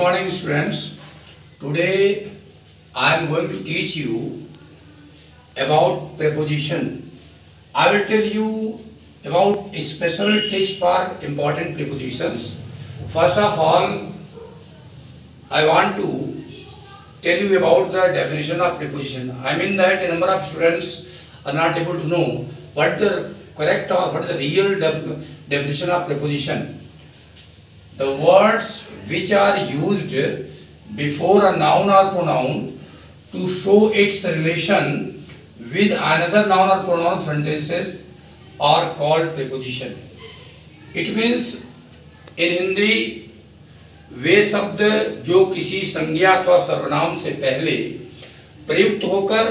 morning, students. Today I am going to teach you about preposition. I will tell you about special tricks for important prepositions. First of all, I want to tell you about the definition of preposition. I mean that a number of students are not able to know what the correct or what the real definition of preposition. The words which are used before a noun or pronoun to show its relation with another noun or pronoun sentences are called preposition. It means in Hindi वे शब्द जो किसी संज्ञा अथवा सर्वनाम से पहले प्रयुक्त होकर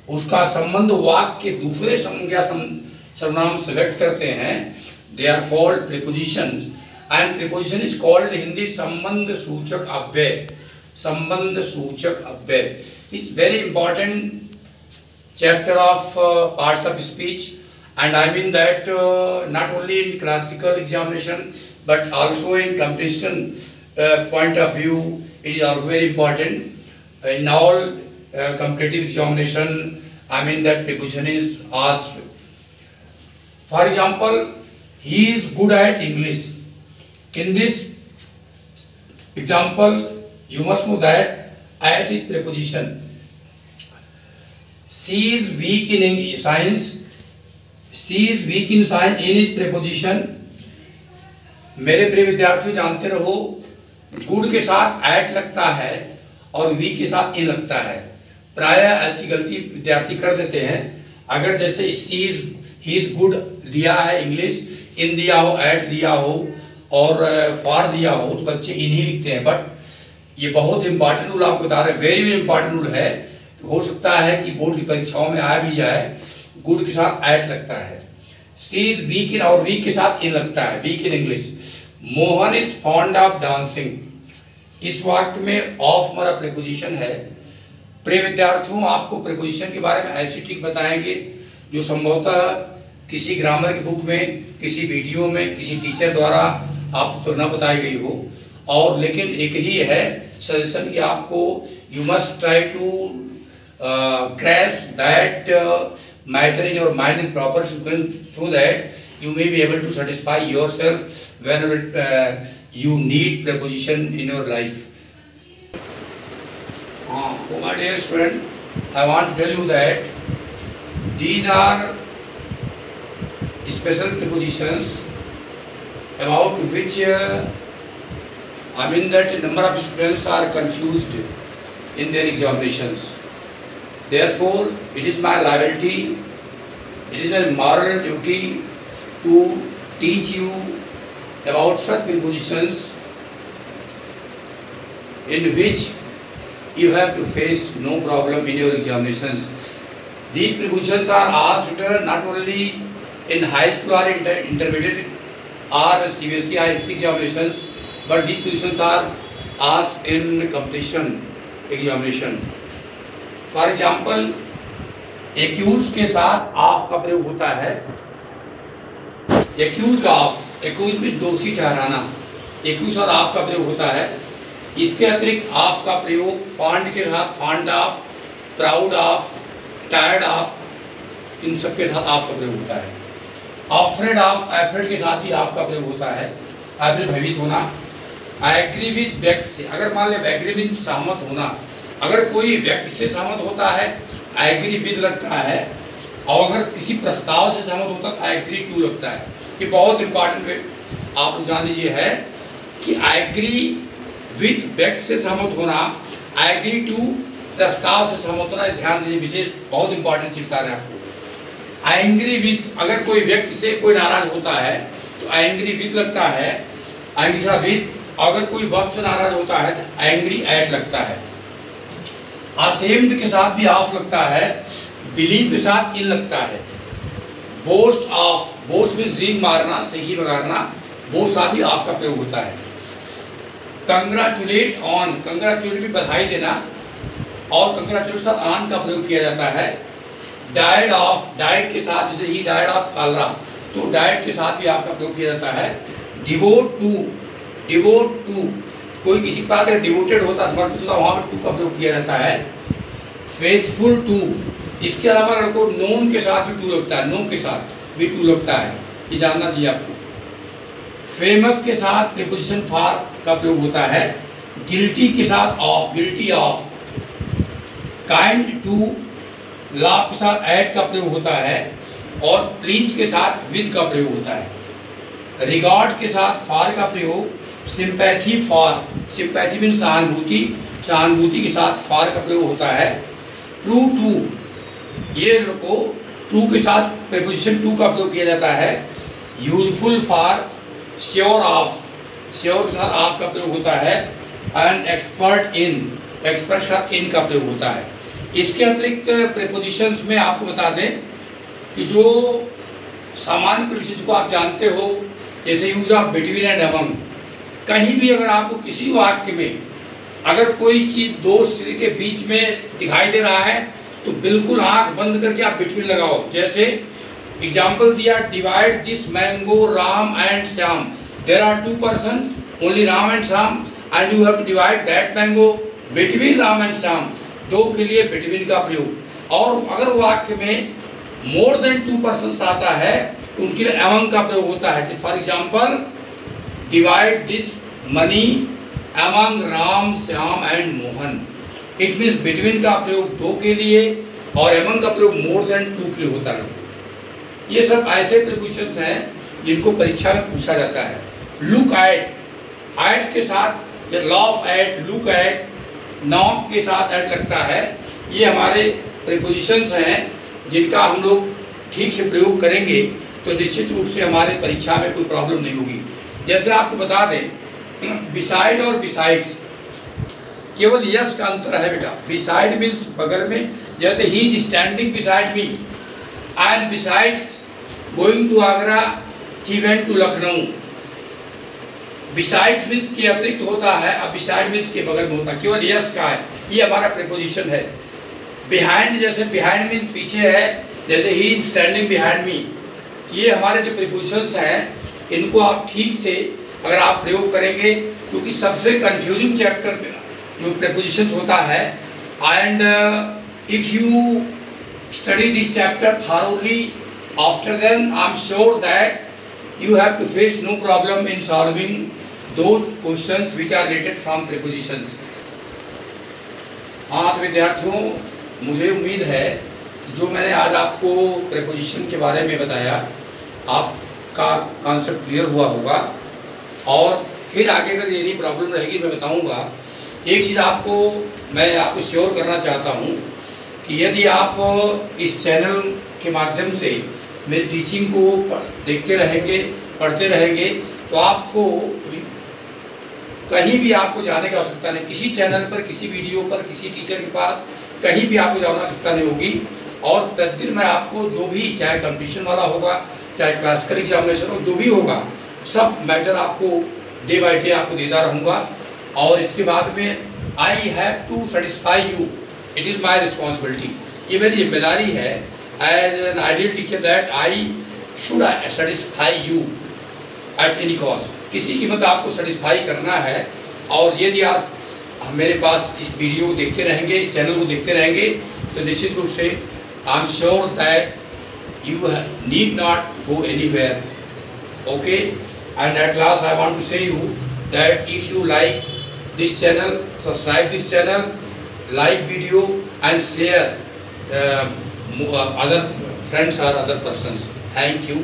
उसका संबंध वाक्य के दूसरे संज्ञा सर्वनाम से व्यक्त करते हैं, they are called prepositions. And preposition is called in Hindi संबंध सूचक अव्यय. संबंध सूचक अव्यय. It's very important chapter of parts of speech, and I mean that not only in classical examination but also in competition point of view it is also very important. In all competitive examination, I mean that preposition is asked. For example, he is good at English. In this example, you must know that at is preposition. She is weak in science. She is weak in science. In is preposition. मेरे प्रिय विद्यार्थियों, जानते रहो good के साथ eight लगता है और वी के साथ इन लगता है. प्रायः ऐसी गलती विद्यार्थी कर देते हैं. अगर जैसे ही इज गुड दिया है इंग्लिश, इन दिया हो, एट दिया हो और फॉर दिया हो तो बच्चे इन ही लिखते हैं. बट ये बहुत इंपॉर्टेंट रूल आपको बता रहे हैं, वेरी वेरी इंपॉर्टेंट रूल है. हो सकता है कि बोर्ड की परीक्षाओं में आ भी जाए. गुड के साथ एट लगता है. सी इज वीक इन और वीक के साथ इन लगता है, weak in English. Mohan is fond of dancing. इस वाक्य में ऑफ हमारा प्रीपोजिशन है. प्रिय विद्यार्थियों, आपको प्रीपोजिशन के बारे में ऐसी ट्रिक बताएंगे जो संभवतः किसी ग्रामर की बुक में, किसी वीडियो में, किसी टीचर द्वारा आपको तो न बताई गई हो. और लेकिन एक ही है सजेशन कि आपको you must try to grasp that matter in your mind in proper sequence so that you may be able to satisfy yourself whenever you need preposition in your life. My dear student, I want to tell you that these are special prepositions about which I mean that a number of students are confused in their examinations. Therefore, it is my liability, it is my moral duty to teach you about such prepositions in which you have to face no problem in your examinations. These prepositions are asked not only in high school or intermediate or CBSE ISC examinations, but these prepositions are asked in competition examination. For example, accuse के साथ of का प्रयोग होता है. Accused of, accused में दोषी ठहराना, accused और ऑफ का प्रयोग होता है. इसके अतिरिक्त ऑफ का प्रयोग फॉन्ड के साथ, fond of, proud of, tired of, इन सब के साथ ऑफ का प्रयोग होता है. अफ्रेड ऑफ, एफ्रेड के साथ भी ऑफ का प्रयोग होता है. एफ्रेड भयभीत होना. एग्री विद व्यक्ति से, अगर मान लें एग्री विद सहमत होना, अगर कोई व्यक्ति से सहमत होता है एग्री विद लगता है, और अगर किसी प्रस्ताव से सहमत होता है एग्री टू लगता है. ये बहुत इंपॉर्टेंट आप लोग जान लीजिए है कि एग्री विद व्यक्ति से सहमत होना, एग्री टू प्रस्ताव से सहमत होना, ध्यान दीजिए, विशेष बहुत इंपॉर्टेंट चीज बता रहे हैं आपको. एंग्री विद, अगर कोई व्यक्ति से कोई नाराज होता है तो एंग्री विद लगता है, एंग्री सा विद. अगर कोई वस्तु से नाराज होता है तो एंग्री एट लगता है. असेम्ड के साथ भी ऑफ लगता है. बिलीव के साथ इन लगता है. Boast of, boast means dream मारना, सही बगाड़ना, बोस्ट साथ भी ऑफ का प्रयोग होता है. कंग्रेचुलेट ऑन, कंग्रेचुलेट भी बधाई देना, और कंग्रेचुलेट साथ ऑन का प्रयोग किया जाता है. डाइड ऑफ, डाइड के साथ, जैसे ही डाइड ऑफ कॉलरा, तो डाइड के साथ भी ऑफ का प्रयोग किया जाता है. डिवोट टू, डिवोट टू कोई किसी बात अगर डिवोटेड होता, समर्पित होता, वहाँ पर टू का प्रयोग किया जाता है। फेथफुल टू, इसके अलावा अगर को नोन के साथ भी टू लगता है, नो के साथ भी टू लगता है, ये जानना चाहिए आपको। फेमस के साथ प्रीपोजिशन फॉर का प्रयोग होता है। गिल्टी के साथ of, guilty of. Kind to, लाभ के साथ एड का प्रयोग होता है। और प्लीज के साथ विद का प्रयोग होता है। रिगार्ड के साथ फॉर का प्रयोग। सिंपैथी फॉर, सिंपैथी मीन सहानुभूति, सहानुभूति के साथ फॉर का प्रयोग होता है। ट्रू टू, ये को टू के साथ प्रीपोजिशन टू का प्रयोग किया जाता है। Useful for sure of, sure के साथ ऑफ का प्रयोग होता है। एंड एक्सपर्ट इन, एक्सपर्ट के साथ इन का प्रयोग होता है। इसके अतिरिक्त प्रीपोजिशंस में आपको बता दें कि जो सामान्य प्रीपोजिशन को आप जानते हो, जैसे use of between and among, कहीं भी अगर आपको किसी वाक्य में अगर कोई चीज़ दो शरीर के बीच में दिखाई दे रहा है तो बिल्कुल आंख बंद करके आप बिटवीन लगाओ। जैसे एग्जाम्पल दिया, divide this mango Ram and Shyam, there are two person, only Ram and Shyam, and you have to divide that mango between Ram and Shyam, दो के लिए बिटवीन का प्रयोग। और अगर वाक्य में मोर देन टू पर्सन आता है तो उनके लिए अमंग का प्रयोग होता है। For example, divide this money among Ram Shyam and Mohan, it means between का प्रयोग दो के लिए और अमंग का प्रयोग मोर देन टू के लिए होता है। ये सब ऐसे प्रीपोजिशंस हैं जिनको परीक्षा में पूछा जाता है। लुक एट, एट के साथ laugh at, look at, knock के साथ एट लगता है। ये हमारे प्रीपोजिशंस हैं जिनका हम लोग ठीक से प्रयोग करेंगे तो निश्चित रूप से हमारे परीक्षा में कोई प्रॉब्लम नहीं होगी। जैसे आपको बता दें, बिसाइड और बिसाइड्स, केवल यस का अंतर है बेटा। बिसाइड मीन्स बगल में, जैसे he is standing beside me, and besides going to Agra, he went to Lucknow. Besides means के अतिरिक्त होता है, अब बिसाइड मीन्स के बगल में होता है, केवल यस का है, ये हमारा प्रीपोजिशन है। बिहाइंड, जैसे बिहाइंड मीन पीछे है, जैसे he is standing behind me, ये हमारे जो प्रीपोजिशंस हैं इनको आप ठीक से अगर आप प्रयोग करेंगे, क्योंकि सबसे कंफ्यूजिंग चैप्टर जो प्रीपोजिशंस होता है, and if you study this chapter thoroughly, after then I'm sure that you have to face no problem in solving those questions which are related from prepositions. हाँ तो विद्यार्थियों, मुझे उम्मीद है जो मैंने आज आपको प्रीपोजिशन के बारे में बताया आपका कॉन्सेप्ट क्लियर हुआ होगा। और फिर आगे अगर यदि प्रॉब्लम रहेगी मैं बताऊंगा। एक चीज़ मैं आपको श्योर करना चाहता हूं कि यदि आप इस चैनल के माध्यम से मेरी टीचिंग को देखते रहेंगे, पढ़ते रहेंगे, तो आपको कहीं भी आपको जाने की आवश्यकता नहीं। किसी चैनल पर, किसी वीडियो पर, किसी टीचर के पास कहीं भी आपको जाने की आवश्यकता नहीं होगी। और प्रतिदिन मैं आपको जो भी, चाहे कंपटीशन वाला होगा, चाहे क्लासिकल एग्जामिनेशन हो, जो भी होगा, सब मैटर आपको डे बाय डे आपको देता रहूँगा। और इसके बाद में I have to satisfy you, it is my responsibility, ये मेरी जिम्मेदारी है as an ideal teacher that I should satisfy you at any cost. किसी कीमत आपको सेटिस्फाई करना है। और यदि आप मेरे पास इस वीडियो को देखते रहेंगे, इस चैनल को देखते रहेंगे, तो निश्चित रूप से I am sure that you need not go anywhere, okay? And at last I want to say you that if you like this channel, subscribe this channel, like video and share other friends or other persons. Thank you.